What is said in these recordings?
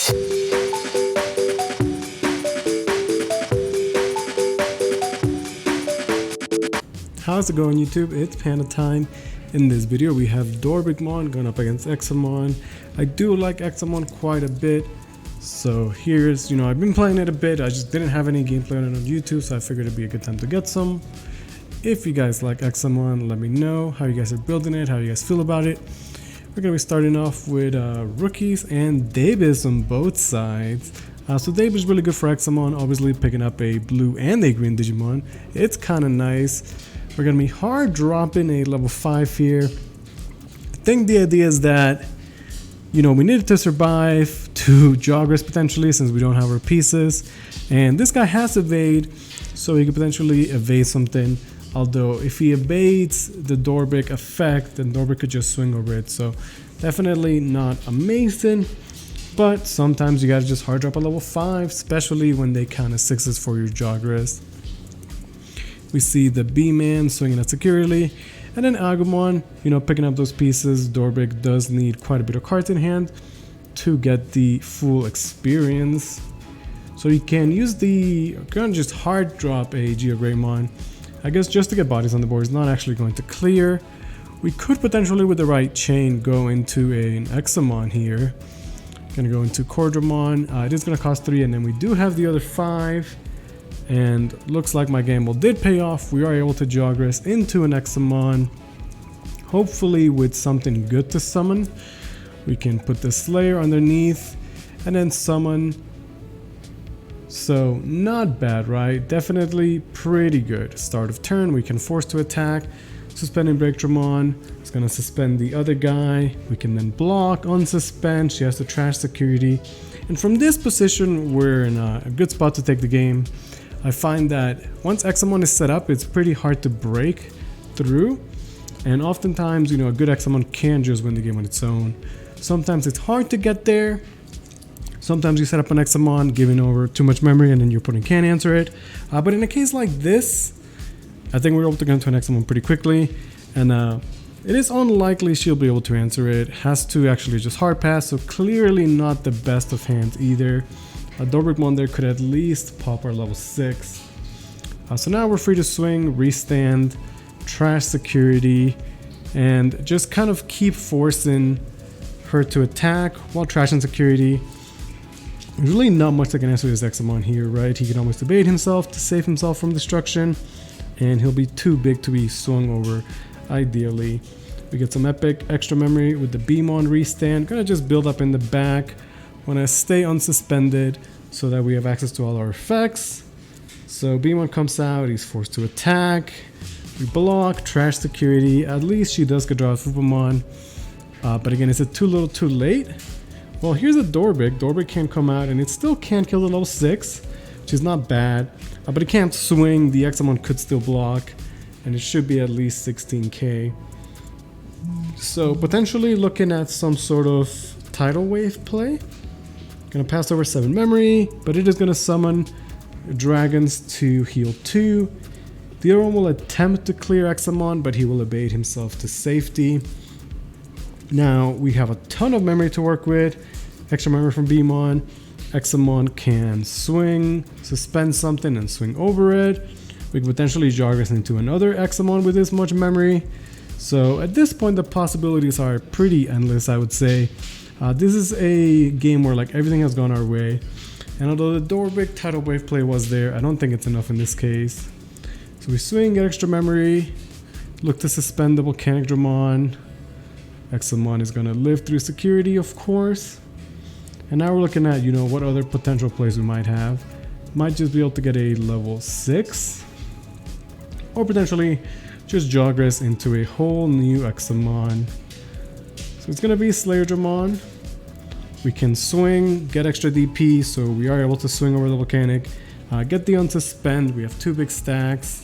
How's it going, YouTube? It's Panda time. In this video we have Dorbickmon going up against Examon. I do like Examon quite a bit, so here's, I've been playing it a bit. I just didn't have any gameplay on it on YouTube, so I figured it'd be a good time to get some. If you guys like Examon, let me know how you guys are building it, how you guys feel about it. We're going to be starting off with rookies and Davis on both sides. So Davis is really good for Examon, obviously picking up a blue and a green Digimon. It's kind of nice. We're going to be hard dropping a level 5 here. I think the idea is that, we needed to survive to Jogress potentially since we don't have our pieces. And this guy has evade, so he could potentially evade something. Although if he evades the Dorbick effect, then Dorbick could just swing over it. So definitely not amazing. But sometimes you gotta just hard drop a level 5, especially when they count as 6s for your Jogress. We see the B-Man swinging at securely, and then Agumon, picking up those pieces. Dorbick does need quite a bit of cards in hand to get the full experience. So you can use gonna just hard drop a Greymon, I guess, just to get bodies on the board. It's not actually going to clear. We could potentially, with the right chain, go into an Examon here. Gonna go into Cordramon. It is gonna cost 3, and then we do have the other 5. And looks like my gamble did pay off. We are able to Jogress into an Examon, hopefully with something good to summon. We can put the Slayer underneath and then summon. So not bad, right? Definitely pretty good. Start of turn, we can force to attack. Suspending Breakdramon. It's gonna suspend the other guy. We can then block, unsuspend. She has to trash security. And from this position, we're in a good spot to take the game. I find that once Examon is set up, it's pretty hard to break through. And oftentimes, a good Examon can just win the game on its own. Sometimes it's hard to get there. Sometimes you set up an Examon, giving over too much memory, and then your opponent can't answer it. But in a case like this, I think we're able to get into an Examon pretty quickly. And it is unlikely she'll be able to answer it. Has to actually just hard pass, so clearly not the best of hands either. Dorbickmon there could at least pop our level 6. So now we're free to swing, restand, trash security, and just kind of keep forcing her to attack while trashing security. There's really not much that can answer this Examon here, right? He can almost evade himself to save himself from destruction, and he'll be too big to be swung over, ideally. We get some epic extra memory with the Beamon restand. Gonna just build up in the back. Wanna stay unsuspended so that we have access to all our effects. So Beamon comes out, he's forced to attack. We block, trash security. At least she does get draw with Fupamon. But again, is it too little too late? Well, here's a Dorbick. Dorbick can come out and it still can't kill the level 6, which is not bad. But it can't swing. The Examon could still block, and it should be at least 16k. So potentially looking at some sort of tidal wave play. Gonna pass over 7 memory, but it is gonna summon dragons to heal 2. The other one will attempt to clear Examon, but he will evade himself to safety. Now we have a ton of memory to work with. Extra memory from Beamon. Examon can swing, suspend something, and swing over it. We can potentially Jogress into another Examon with this much memory. So at this point, the possibilities are pretty endless, I would say. This is a game where everything has gone our way. And although the Dorbick tidal wave play was there, I don't think it's enough in this case. So we swing, get extra memory, look to suspend the Volcanic Dramon. Examon is gonna live through security, of course. And now we're looking at, what other potential plays we might have. Might just be able to get a level 6. Or potentially just Jogress into a whole new Examon. So it's gonna be Slayer Dramon. We can swing, get extra DP, so we are able to swing over the Volcanic. Get the unsuspend, we have 2 big stacks.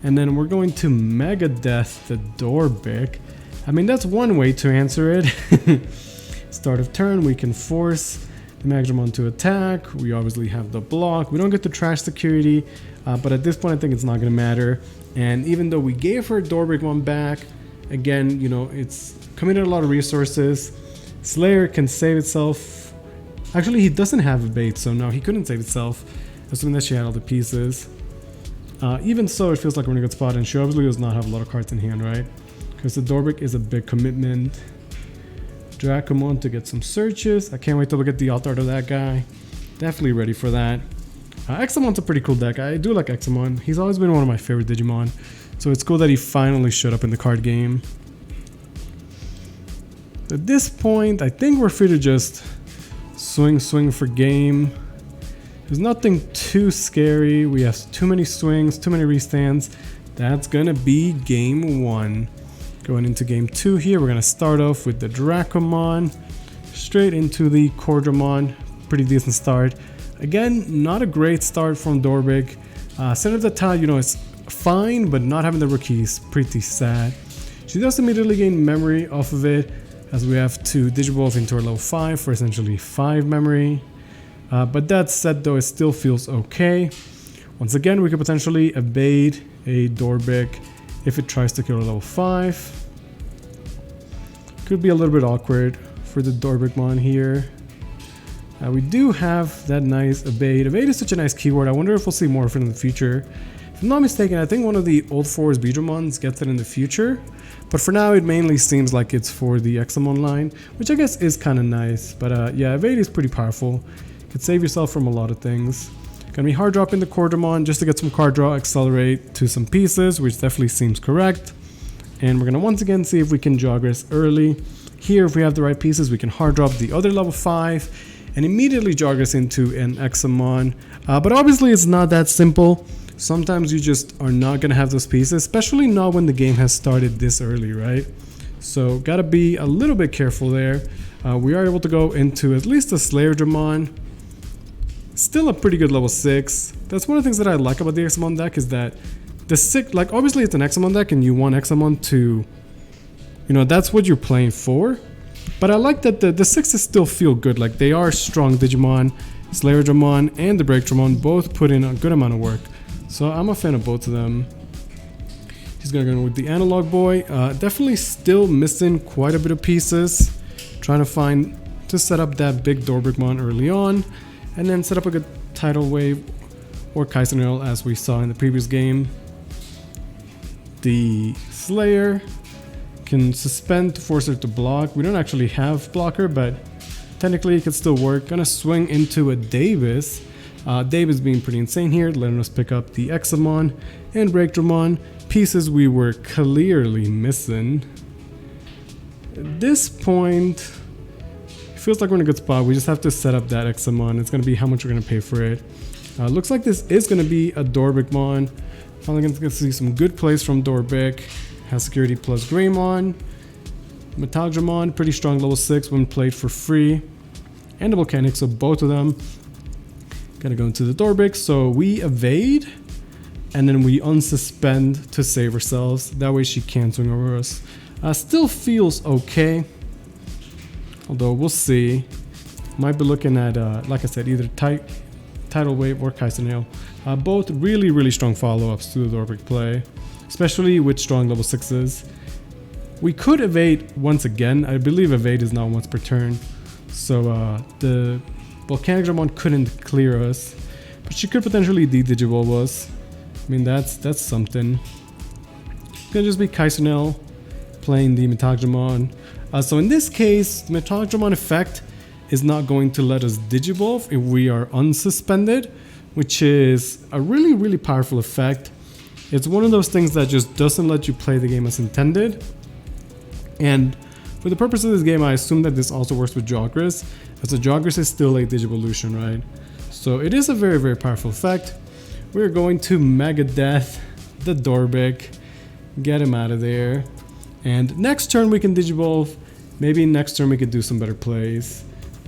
And then we're going to Mega Death the Dorbick. I mean, that's one way to answer it. Start of turn, we can force the Magdramon to attack. We obviously have the block. We don't get the trash security, but at this point I think it's not gonna matter. And even though we gave her Dorbickmon back, again, it's committed a lot of resources. Slayer can save itself Actually, he doesn't have evade, so no, he couldn't save itself, assuming that she had all the pieces. Even so, it feels like we're in a good spot, and she obviously does not have a lot of cards in hand, right? Because the Dorbick is a big commitment. Dracomon to get some searches. I can't wait till we get the alt art of that guy. Definitely ready for that. Examon's a pretty cool deck. I do like Examon. He's always been one of my favorite Digimon. So it's cool that he finally showed up in the card game. At this point, I think we're free to just swing for game. There's nothing too scary. We have too many swings, too many restands. That's gonna be game 1. Going into game 2 here, we're gonna start off with the Dracomon. Straight into the Quadramon. Pretty decent start. Again, not a great start from Dorbick. Center of the tile, you know, it's fine, but not having the rookie is pretty sad. She does immediately gain memory off of it, as we have to Digivolve into our level 5 for essentially 5 memory. But that said though, it still feels okay. Once again, we could potentially evade a Dorbick if it tries to kill a level 5. Could be a little bit awkward for the Dorbickmon here. We do have that nice evade. Evade is such a nice keyword. I wonder if we'll see more of it in the future. If I'm not mistaken, I think one of the old Force Digimons gets it in the future. But for now, it mainly seems like it's for the Examon line, which I guess is kind of nice. But yeah, evade is pretty powerful. You could save yourself from a lot of things. Gonna be hard dropping the Quadramon just to get some card draw, accelerate to some pieces, which definitely seems correct. And we're gonna once again see if we can Jogress early. Here, if we have the right pieces, we can hard drop the other level 5 and immediately Jogress into an Examon. But obviously it's not that simple. Sometimes you just are not gonna have those pieces, especially not when the game has started this early, right? So gotta be a little bit careful there. We are able to go into at least a Slayerdramon. Still a pretty good level 6. That's one of the things that I like about the Examon deck, is that the 6, like obviously it's an Examon deck and you want Examon to, you know, that's what you're playing for. But I like that the 6s still feel good. Like they are strong Digimon. Slayerdramon and the Breakdramon both put in a good amount of work. So I'm a fan of both of them. He's gonna go with the Analog Boy. Definitely still missing quite a bit of pieces. Trying to set up that big Dorbickmon early on. And then set up a good Tidal Wave or Kaisenel as we saw in the previous game. The Slayer can suspend to force her to block. We don't actually have blocker, but technically it could still work. Gonna swing into a Davis. Davis being pretty insane here, letting us pick up the Examon and Breakdramon, pieces we were clearly missing. At this point, it feels like we're in a good spot. We just have to set up that Examon. It's gonna be how much we're gonna pay for it. Looks like this is gonna be a Dorbickmon. Finally gonna see some good plays from Dorbick. Has security plus Greymon. Metagramon, pretty strong level 6 when played for free. And the Volcanic, so both of them. Gonna go into the Dorbick, so we evade. And then we unsuspend to save ourselves. That way she can't swing over us. Still feels okay. Although we'll see. Might be looking at, like I said, either Tidal Wave or Kaisenel. Both really strong follow-ups to the Dorbick play. Especially with strong level 6s. We could evade once again. I believe evade is now once per turn. So the Volcanic Dramon couldn't clear us. But she could potentially de-Digivolve us. I mean, that's something. It's gonna just be Kaisenel playing the Metagramon. So in this case, the Metagramon effect is not going to let us Digivolve if we are unsuspended, which is a really powerful effect. It's one of those things that just doesn't let you play the game as intended. And for the purpose of this game, I assume that this also works with Jogress, as the Jogress is still a Digivolution, right? So it is a very powerful effect. We're going to Mega Death the Dorbick, get him out of there. And next turn we can Digivolve. Maybe next turn we could do some better plays.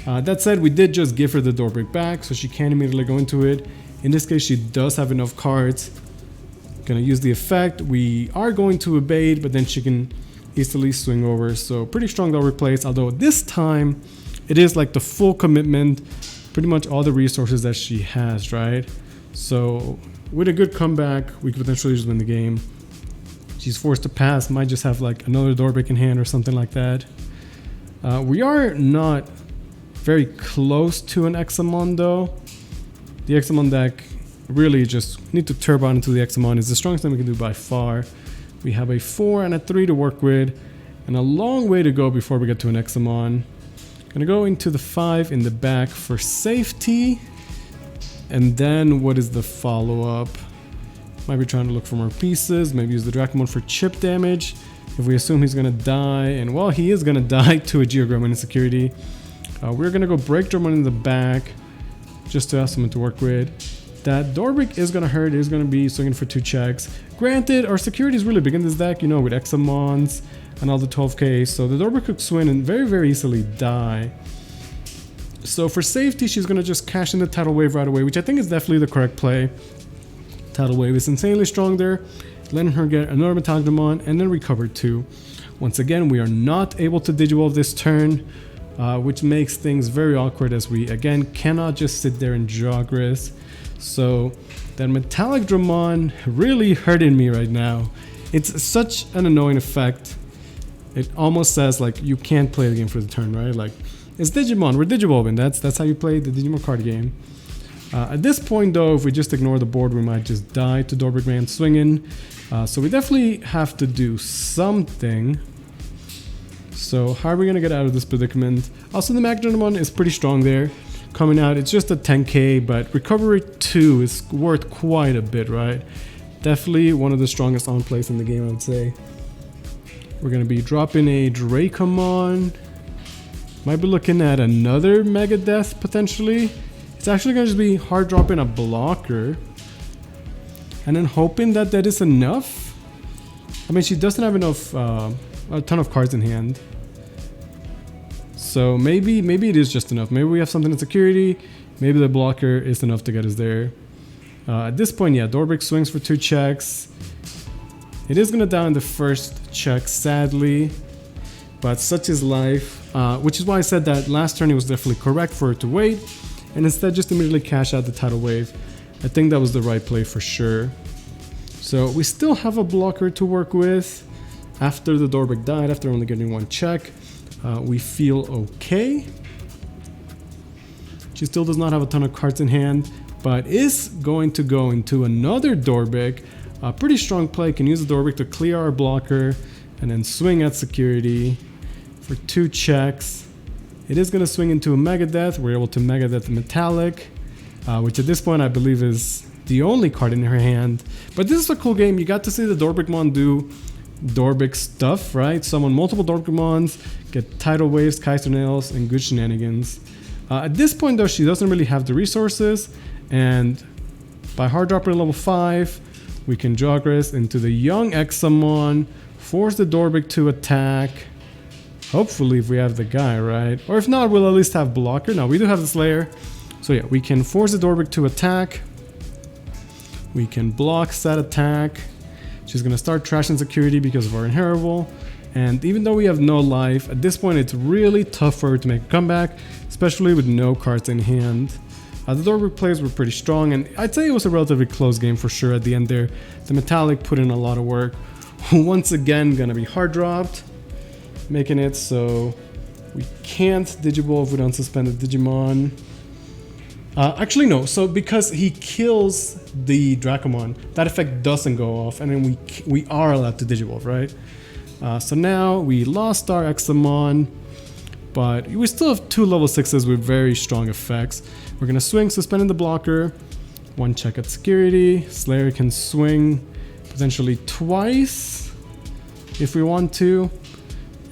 That said, we did just give her the Dorbick back, so she can't immediately go into it. In this case, she does have enough cards. Gonna use the effect. We are going to evade, but then she can easily swing over. So pretty strong Dorbick plays, although this time it is like the full commitment, pretty much all the resources that she has, right? So with a good comeback, we could potentially just win the game. She's forced to pass, might just have like another Dorbick in hand or something like that. We are not very close to an Examon though. The Examon deck really just need to turbo on into the Examon. It's the strongest thing we can do by far. We have a 4 and a 3 to work with, and a long way to go before we get to an Examon. Gonna go into the 5 in the back for safety. And then what is the follow-up? Might be trying to look for more pieces, maybe use the Dorbickmon for chip damage. If we assume he's gonna die, and well, he is gonna die to a Geogramon in security. We're gonna go break Dramon in the back, just to have someone to work with. That Dorbick is gonna hurt, is gonna be swinging for 2 checks. Granted, our security is really big in this deck, you know, with Examons and all the 12k, so the Dorbick could swing and very, very easily die. So for safety, she's gonna just cash in the Tidal Wave right away, which I think is definitely the correct play. Tidal Wave is insanely strong there, letting her get another Metallic Dramon and then recover 2. Once again, we are not able to Digivolve this turn, which makes things very awkward as we again cannot just sit there and Jogress. So that Metallic Dramon really hurting me right now. It's such an annoying effect. It almost says like you can't play the game for the turn, right? Like it's Digimon, we're Digivolving. That's how you play the Digimon card game. At this point though, if we just ignore the board, we might just die to Dorbickman swinging. So we definitely have to do something. So how are we gonna get out of this predicament? Also, the Magnemon is pretty strong there. Coming out, it's just a 10k, but recovery 2 is worth quite a bit, right? Definitely one of the strongest on plays in the game, I would say. We're gonna be dropping a Drakomon. Might be looking at another Mega Death potentially. It's actually gonna just be hard dropping a blocker. And then hoping that that is enough. I mean, she doesn't have enough, a ton of cards in hand. So maybe it is just enough. Maybe we have something in security. Maybe the blocker is enough to get us there. At this point, yeah, Dorbick swings for 2 checks. It is gonna die in the first check, sadly. But such is life. Which is why I said that last turn it was definitely correct for her to wait. And instead just immediately cash out the Tidal Wave. I think that was the right play for sure. So we still have a blocker to work with. After the Dorbick died, after only getting 1 check. We feel okay. She still does not have a ton of cards in hand, but is going to go into another Dorbick. A pretty strong play, can use the Dorbick to clear our blocker and then swing at security for 2 checks. It is going to swing into a Mega Death. We're able to Mega Death the Metallic, which at this point I believe is the only card in her hand. But this is a cool game. You got to see the Dorbickmon do Dorbick stuff, right? Summon multiple Dorbickmons, get Tidal Waves, Kaiser Nails, and good shenanigans. At this point though, she doesn't really have the resources, and by hard dropping level 5, we can Jogress into the young Examon, force the Dorbick to attack. Hopefully if we have the guy, right? Or if not, we'll at least have blocker. No, we do have the Slayer. So yeah, we can force the Dorbick to attack. We can block that attack. She's gonna start trashing security because of our inheritable. And even though we have no life, at this point it's really tough for her to make a comeback, especially with no cards in hand. The Dorbick plays were pretty strong, and I'd say it was a relatively close game for sure at the end there. The Metallic put in a lot of work. Once again, gonna be hard dropped, making it so we can't Digivolve if we don't suspend the Digimon. Actually no, so because he kills the Drakomon, that effect doesn't go off, and then we are allowed to Digivolve, right? So now we lost our Examon, but we still have 2 level 6s with very strong effects. We're gonna swing, suspending the blocker, 1 check at security. Slayer can swing potentially twice if we want to.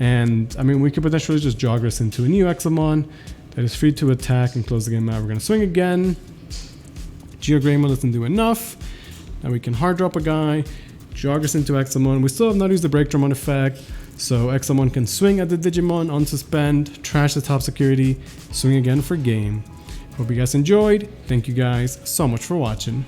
And I mean, we could potentially just Jogress into a new Examon that is free to attack and close the game out. We're gonna swing again. Geogramon doesn't do enough. Now we can hard drop a guy, Jogress into Examon. We still have not used the Break Dramon effect, so Examon can swing at the Digimon, unsuspend, trash the top security, swing again for game. Hope you guys enjoyed. Thank you guys so much for watching.